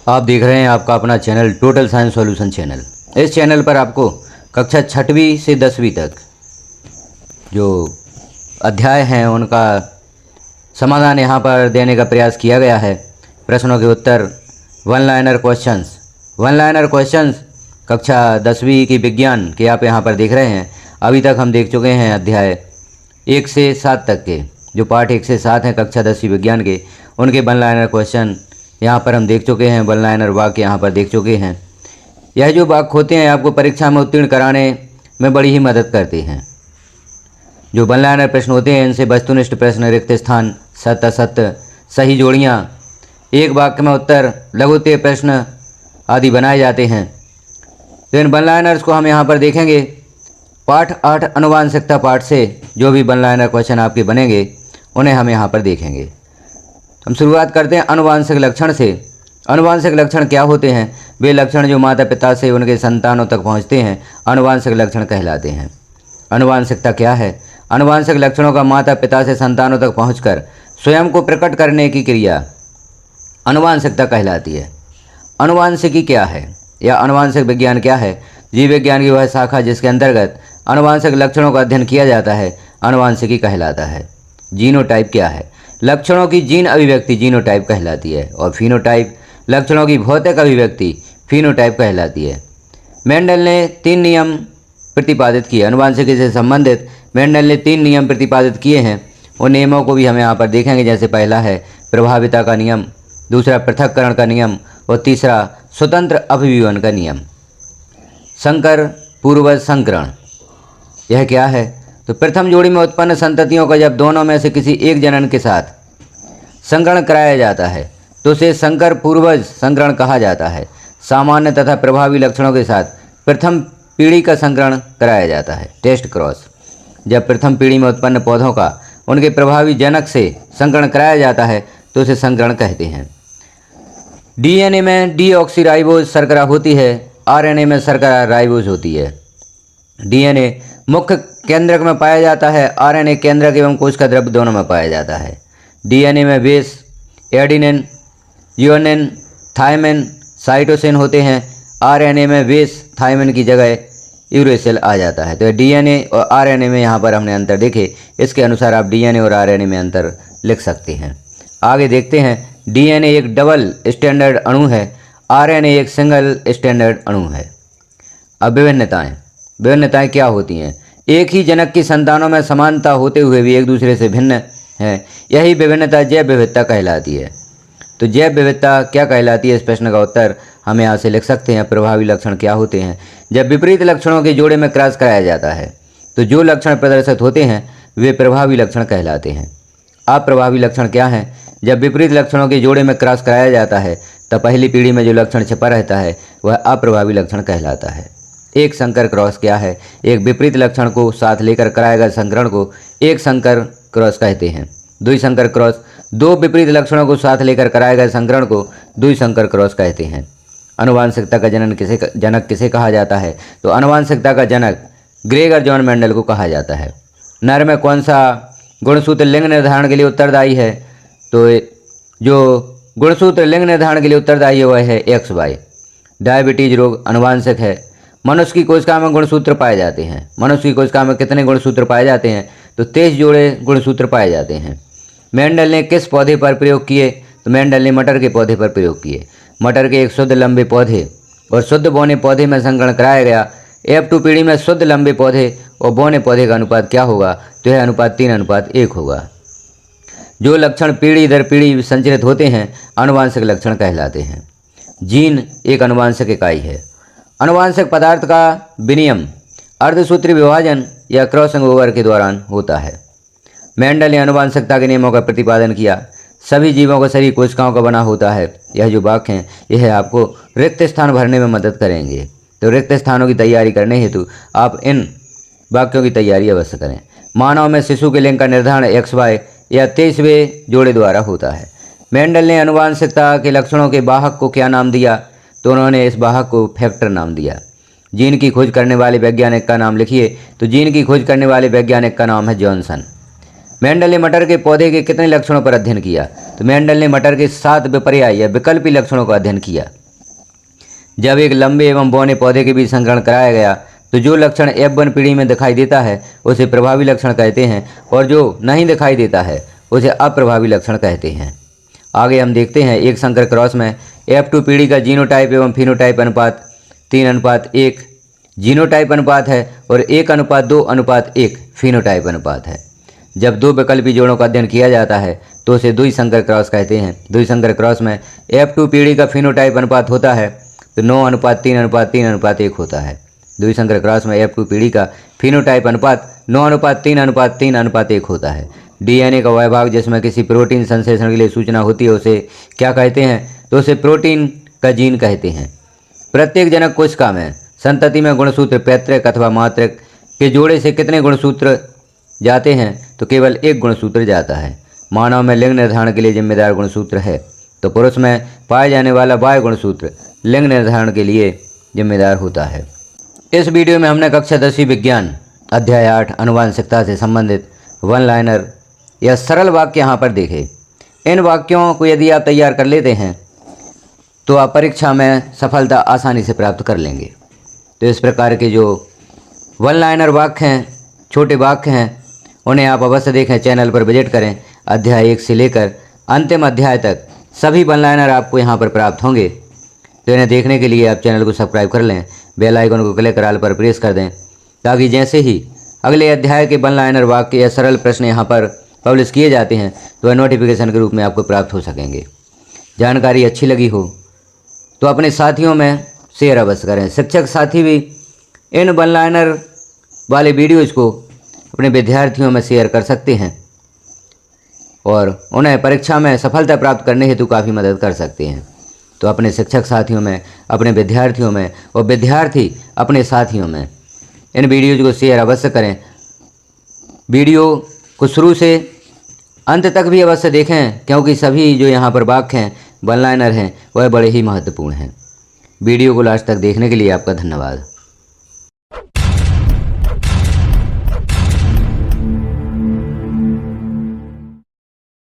आप देख रहे हैं आपका अपना channel total science solution channel. इस चैनल पर आपको कक्षा 6वीं से 10वीं तक जो अध्याय हैं उनका समाधान यहाँ पर देने का प्रयास किया गया है। प्रश्नों के उत्तर, वन लाइनर क्वेश्चंस कक्षा 10वीं की विज्ञान के आप यहाँ पर देख रहे हैं। अभी तक हम देख चुके हैं अध्याय 1 से 7 तक के, जो पाठ 1 से 7 हैं कक्षा 10वीं विज्ञान के, उनके वन लाइनर क्वेश्चन यहाँ पर हम देख चुके हैं। वन लाइनर वाक्य यहाँ पर देख चुके हैं। यह जो वाक्य होते हैं आपको परीक्षा में उत्तीर्ण कराने में बड़ी ही मदद करते हैं। जो वन लाइनर प्रश्न होते हैं इनसे वस्तुनिष्ठ प्रश्न, रिक्त स्थान, सत्य असत्य, सही जोड़ियाँ, एक वाक्य में उत्तर, लघुत्तरीय प्रश्न आदि बनाए जाते हैं। तो इन वन लाइनर्स को हम यहाँ पर देखेंगे। पाठ 8 आनुवांशिकता पाठ से जो भी वन लाइनर क्वेश्चन आपके बनेंगे उन्हें हम यहाँ पर देखेंगे। हम शुरुआत करते हैं आनुवांशिक लक्षण से। आनुवांशिक लक्षण क्या होते हैं? वे लक्षण जो माता पिता से उनके संतानों तक पहुँचते हैं आनुवांशिक लक्षण कहलाते हैं। आनुवांशिकता क्या है? आनुवांशिक लक्षणों का माता पिता से संतानों तक पहुंचकर स्वयं को प्रकट करने की क्रिया आनुवांशिकता कहलाती है। आनुवांशिकी क्या है या आनुवांशिक विज्ञान क्या है? जीव विज्ञान की वह शाखा जिसके अंतर्गत आनुवांशिक लक्षणों का अध्ययन किया जाता है आनुवांशिकी कहलाता है। जीनोटाइप क्या है? लक्षणों की जीन अभिव्यक्ति जीनोटाइप कहलाती है। और फिनोटाइप लक्षणों की भौतिक अभिव्यक्ति फिनोटाइप कहलाती है। मेंडल ने 3 नियम प्रतिपादित किए। आनुवांशिकी से संबंधित मेंडल ने 3 नियम प्रतिपादित किए हैं। उन नियमों को भी हम यहाँ पर देखेंगे। जैसे पहला है प्रभाविता का नियम, दूसरा पृथक्करण का नियम और तीसरा स्वतंत्र अभिव्यूहन का नियम। संकर पूर्वज संकरण यह क्या है? तो प्रथम जोड़ी में उत्पन्न संततियों का जब दोनों में से किसी एक जनन के साथ संकरण कराया जाता है तो उसे संकर पूर्वज संकरण कहा जाता है। सामान्य तथा प्रभावी लक्षणों के साथ प्रथम पीढ़ी का संकरण कराया जाता है, टेस्ट क्रॉस। जब प्रथम पीढ़ी में उत्पन्न पौधों का उनके प्रभावी जनक से संकरण कराया जाता है तो उसे संकरण कहते हैं। डीएनए में डीऑक्सीराइबोज शर्करा होती है, आरएनए में शर्करा राइबोज होती है। डीएनए मुख्य केंद्रक में पाया जाता है, आरएनए केंद्रक एवं कोशिका द्रव्य दोनों में पाया जाता है। डीएनए में बेस एडिनिन, यूएनएन, थायमिन, साइटोसिन होते हैं। आरएनए में बेस थायमिन की जगह यूरेसिल आ जाता है। तो डीएनए और आरएनए में यहाँ पर हमने अंतर देखे, इसके अनुसार आप डीएनए और आरएनए में अंतर लिख सकते हैं। आगे देखते हैं। डीएनए एक डबल स्टैंडर्ड अणु है, आरएनए एक सिंगल स्टैंडर्ड अणु है। अब विभिन्नताएं क्या होती हैं? एक ही जनक की संतानों में समानता होते हुए भी एक दूसरे से भिन्न है, यही विभिन्नता जैव विविधता कहलाती है। तो जैव विविधता क्या कहलाती है? इस प्रश्न का उत्तर हम यहाँ से लिख सकते हैं। प्रभावी लक्षण क्या होते हैं? जब विपरीत लक्षणों के जोड़े में क्रॉस कराया जाता है तो जो लक्षण प्रदर्शित होते हैं वे प्रभावी लक्षण कहलाते हैं। अप्रभावी लक्षण क्या हैं? जब विपरीत लक्षणों के जोड़े में क्रॉस कराया जाता है तब पहली पीढ़ी में जो लक्षण छिपा रहता है वह अप्रभावी लक्षण कहलाता है। एक संकर क्रॉस क्या है? एक विपरीत लक्षण को साथ लेकर कराए गए संकरण को एक संकर क्रॉस कहते हैं। द्विसंकर क्रॉस दो विपरीत लक्षणों को साथ लेकर कराए गए संकरण को द्विसंकर क्रॉस कहते हैं। आनुवांशिकता का जनक किसे कहा जाता है? तो आनुवांशिकता का जनक ग्रेगर जॉन मेंडल को कहा जाता है। नर में कौन सा गुणसूत्र लिंग निर्धारण के लिए उत्तरदायी है? तो जो गुणसूत्र लिंग निर्धारण के लिए उत्तरदायी है वह है XY। डायबिटीज रोग आनुवांशिक है। मनुष्य की कोशिका में गुणसूत्र पाए जाते हैं। मनुष्य की कोशिका में कितने गुणसूत्र पाए जाते हैं? तो 23 जोड़े गुणसूत्र पाए जाते हैं। मेंडल ने किस पौधे पर प्रयोग किए? तो मेंडल ने मटर के पौधे पर प्रयोग किए। मटर के एक शुद्ध लंबे पौधे और शुद्ध बौने पौधे में संकरण कराया गया। F2 पीढ़ी में शुद्ध लंबे पौधे और बौने पौधे का अनुपात क्या होगा? तो यह अनुपात 3:1 होगा। जो लक्षण पीढ़ी दर पीढ़ी संचरित होते हैं आनुवांशिक लक्षण कहलाते हैं। जीन एक आनुवांशिक इकाई है। आनुवांशिक पदार्थ का विनियम अर्धसूत्रीय विभाजन या क्रॉसिंग ओवर के दौरान होता है। मेंडल ने आनुवांशिकता के नियमों का प्रतिपादन किया। सभी जीवों का शरीर कोशिकाओं का बना होता है। यह जो वाक्य हैं यह आपको रिक्त स्थान भरने में मदद करेंगे। तो रिक्त स्थानों की तैयारी करने हेतु आप इन वाक्यों की तैयारी अवश्य करें। मानव में शिशु के लिंग का निर्धारण XY या 23वें जोड़े द्वारा होता है। मेंडल ने आनुवांशिकता के लक्षणों के वाहक को क्या नाम दिया? तो उन्होंने इस वाहक को फैक्टर नाम दिया। जीन की खोज करने वाले वैज्ञानिक का नाम लिखिए। तो जीन की खोज करने वाले वैज्ञानिक का नाम है जॉनसन। मेंडल ने मटर के पौधे के कितने लक्षणों पर अध्ययन किया? तो मेंडल ने मटर के 7 विपर्याय या विकल्पी लक्षणों का अध्ययन किया। जब एक लंबे एवं बौने पौधे के बीच संकरण कराया गया तो जो लक्षण F1 पीढ़ी में दिखाई देता है उसे प्रभावी लक्षण कहते हैं और जो नहीं दिखाई देता है उसे अप्रभावी लक्षण कहते हैं। आगे हम देखते हैं एक संकर क्रॉस में F2 पीढ़ी का जीनोटाइप एवं फिनोटाइप अनुपात 3:1 जीनोटाइप अनुपात है और 1:2:1 फिनोटाइप अनुपात है। जब दो विकल्पी जोड़ों का अध्ययन किया जाता है तो उसे द्विसंकर क्रॉस कहते हैं। द्विसंकर क्रॉस में F2 पीढ़ी का फिनोटाइप अनुपात होता है तो 9:3:3:1 होता है। द्विसंकर क्रॉस में F2 पीढ़ी का फिनोटाइप अनुपात 9:3:3:1 होता है। डीएनए का वह भाग जिसमें किसी प्रोटीन संश्लेषण के लिए सूचना होती है उसे क्या कहते हैं? तो उसे प्रोटीन का जीन कहते हैं। प्रत्येक जनक कोशिका में संतति में गुणसूत्र पैतृक अथवा मातृक के जोड़े से कितने गुणसूत्र जाते हैं? तो केवल एक गुणसूत्र जाता है। मानव में लिंग निर्धारण के लिए जिम्मेदार गुणसूत्र है तो पुरुष में पाए जाने वाला बाह्य गुणसूत्र लिंग निर्धारण के लिए जिम्मेदार होता है। इस वीडियो में हमने कक्षा 10वीं विज्ञान अध्याय 8 अनुवांशिकता से संबंधित वन लाइनर या सरल वाक्य यहाँ पर देखे। इन वाक्यों को यदि आप तैयार कर लेते हैं तो आप परीक्षा में सफलता आसानी से प्राप्त कर लेंगे। तो इस प्रकार के जो वन लाइनर वाक्य हैं, छोटे वाक्य हैं, उन्हें आप अवश्य देखें। चैनल पर विजिट करें। अध्याय 1 से लेकर अंतिम अध्याय तक सभी वन लाइनर आपको यहाँ पर प्राप्त होंगे। तो इन्हें देखने के लिए आप चैनल को सब्सक्राइब कर लें, बेल आइकन को क्लिक कर ऑल पर प्रेस कर दें ताकि जैसे ही अगले अध्याय के वन लाइनर वाक्य या सरल प्रश्न यहाँ पर पब्लिश किए जाते हैं तो वह नोटिफिकेशन के रूप में आपको प्राप्त हो सकेंगे। जानकारी अच्छी लगी हो तो अपने साथियों में शेयर अवश्य करें। शिक्षक साथी भी इन वन लाइनर वाले वीडियोज़ को अपने विद्यार्थियों में शेयर कर सकते हैं और उन्हें परीक्षा में सफलता प्राप्त करने हेतु काफ़ी मदद कर सकते हैं। तो अपने शिक्षक साथियों में, अपने विद्यार्थियों में और विद्यार्थी अपने साथियों में इन वीडियोज़ को शेयर अवश्य करें। वीडियो को शुरू से अंत तक भी अवश्य देखें क्योंकि सभी जो यहाँ पर वाक्य हैं, वन लाइनर हैं, वह बड़े ही महत्वपूर्ण हैं। वीडियो को लास्ट तक देखने के लिए आपका धन्यवाद।